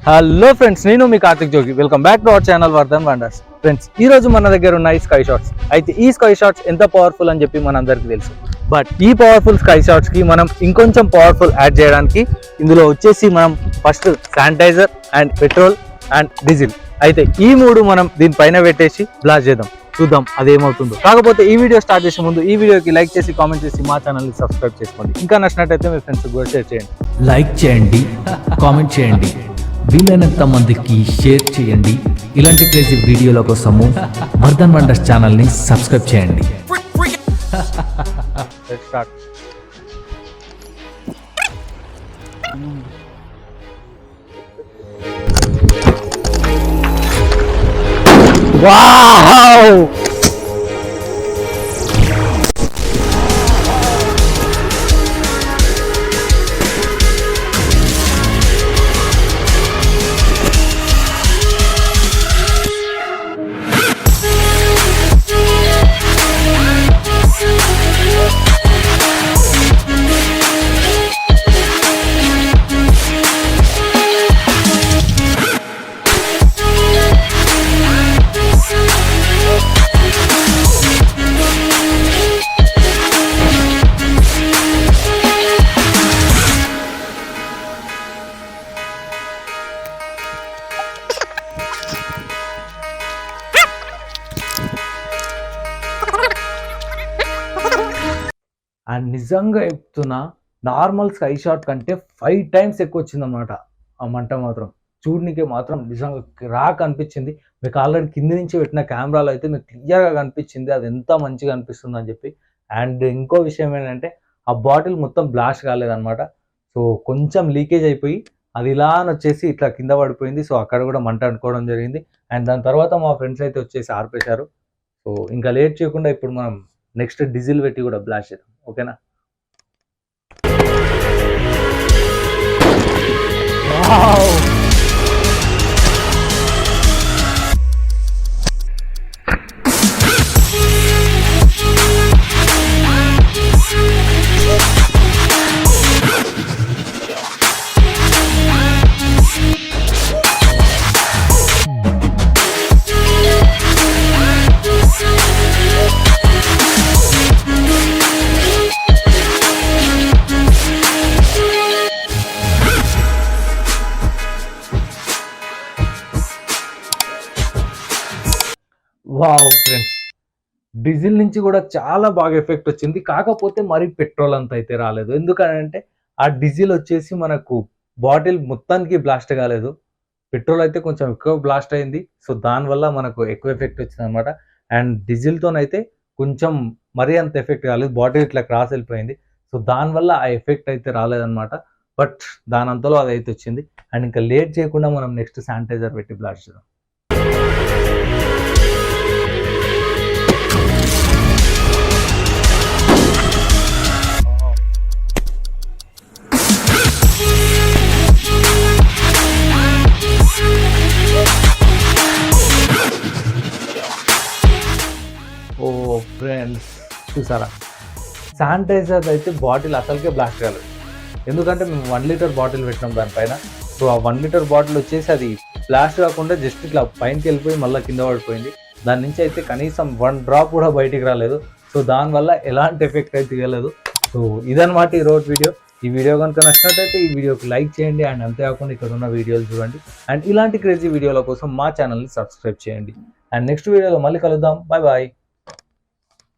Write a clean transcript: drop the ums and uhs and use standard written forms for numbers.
Hello friends, నేను మీ Karthik Jogi. Welcome back to our channel Vardhan wonders. Friends, ఈ రోజు మన దగ్గర ఉన్న ఈ స్కై షాట్స్ అయితే ఈ స్కై షాట్స్ ఎంత పవర్ఫుల్ అని చెప్పి మనందరికీ తెలుసు. బట్ ఈ పవర్ఫుల్ స్కై షాట్స్ కి మనం ఇంకొంచెం పవర్ఫుల్ యాడ్ చేయడానికి ఇందులో వచ్చేసి మనం first sanitiser and petrol and diesel అయితే ఈ మూడు మనం దీనిపైన పెట్టేసి బ్లాస్ట్ చేద్దాం. చూద్దాం అదేమవుతుందో. కాకపోతే ఈ వీడియో స్టార్ట్ చేసే ముందు ఈ వీడియోకి లైక్ చేసి కామెంట్ చేసి మా ఛానల్ని సబ్స్క్రైబ్ చేసుకోండి. ఇంకా నచ్చినట్టయితే మీ ఫ్రెండ్స్ కూడా షేర్ చేయండి. లైక్ చేయండి, కామెంట్ చేయండి, వీలైనంత మందికి షేర్ చేయండి. ఇలాంటి క్రేజీ వీడియోల కోసము వర్ధన్ వండర్స్ ఛానల్ని సబ్స్క్రైబ్ చేయండి. Let's start. వావ్! అండ్ నిజంగా చెప్తున్నా, నార్మల్ స్కై షాట్ కంటే 5 times ఎక్కువ వచ్చిందన్నమాట. ఆ మంట మాత్రం చూడనికే మాత్రం నిజంగా రాక్ అనిపించింది. మీకు ఆల్రెడీ కింది నుంచి పెట్టిన కెమెరాలో అయితే మీకు క్లియర్గా కనిపించింది అది ఎంత మంచిగా అనిపిస్తుంది అని చెప్పి. అండ్ ఇంకో విషయం ఏంటంటే ఆ బాటిల్ మొత్తం బ్లాస్ట్ కాలేదన్నమాట. సో కొంచెం లీకేజ్ అయిపోయి అది ఇలా వచ్చేసి ఇట్లా కింద పడిపోయింది. సో అక్కడ కూడా మంట అనుకోవడం జరిగింది. అండ్ దాని తర్వాత మా ఫ్రెండ్స్ అయితే వచ్చేసి ఆర్పేశారు. సో ఇంకా లేట్ చేయకుండా ఇప్పుడు మనం నెక్స్ట్ డీజిల్ పెట్టి కూడా బ్లాస్ట్ చేద్దాం. ఓకేనా? వావ్ ఫ్రెండ్స్, డీజిల్ నుంచి కూడా చాలా బాగా ఎఫెక్ట్ వచ్చింది. కాకపోతే మరి పెట్రోల్ అంత అయితే రాలేదు. ఎందుకంటే ఆ డీజిల్ వచ్చేసి మనకు బాటిల్ మొత్తానికి బ్లాస్ట్ కాలేదు. పెట్రోల్ అయితే కొంచెం ఎక్కువ బ్లాస్ట్ అయింది. సో దానివల్ల మనకు ఎక్కువ ఎఫెక్ట్ వచ్చింది అనమాట. అండ్ డీజిల్తోనైతే కొంచెం మరీ అంత ఎఫెక్ట్ కాలేదు. బాటిల్ ఇట్లా క్రాస్ వెళ్ళిపోయింది. సో దానివల్ల ఆ ఎఫెక్ట్ అయితే రాలేదన్నమాట. బట్ దాని అంతలో అది అయితే వచ్చింది. అండ్ ఇంకా లేట్ చేయకుండా మనం నెక్స్ట్ శానిటైజర్ పెట్టి బ్లాస్ట్ చేద్దాం. ఓ ఫ్రెండ్స్, చూసారా, శానిటైజర్ అయితే బాటిల్ అసలుకే బ్లాస్ట్ కాలేదు. ఎందుకంటే మేము 1 లీటర్ బాటిల్ పెట్టినాం దానిపైన. సో ఆ 1 లీటర్ బాటిల్ వచ్చేసి అది బ్లాస్ట్ కాకుండా జస్ట్ ఇట్లా పైనకి వెళ్ళిపోయి మళ్ళీ కింద పడిపోయింది. దాని నుంచి అయితే కనీసం 1 డ్రాప్ కూడా బయటికి రాలేదు. సో దానివల్ల ఎలాంటి ఎఫెక్ట్ అయితే ఇవ్వలేదు. సో ఇదన్నమాట ఈరోజు వీడియో. ఈ వీడియో కనుక నచ్చినట్టయితే ఈ వీడియోకి లైక్ చేయండి. అండ్ అంతేకాకుండా ఇక్కడ ఉన్న వీడియోలు చూడండి. అండ్ ఇలాంటి క్రేజీ వీడియోల కోసం మా ఛానల్ని సబ్స్క్రైబ్ చేయండి. అండ్ నెక్స్ట్ వీడియోలో మళ్ళీ కలుద్దాం. Bye bye.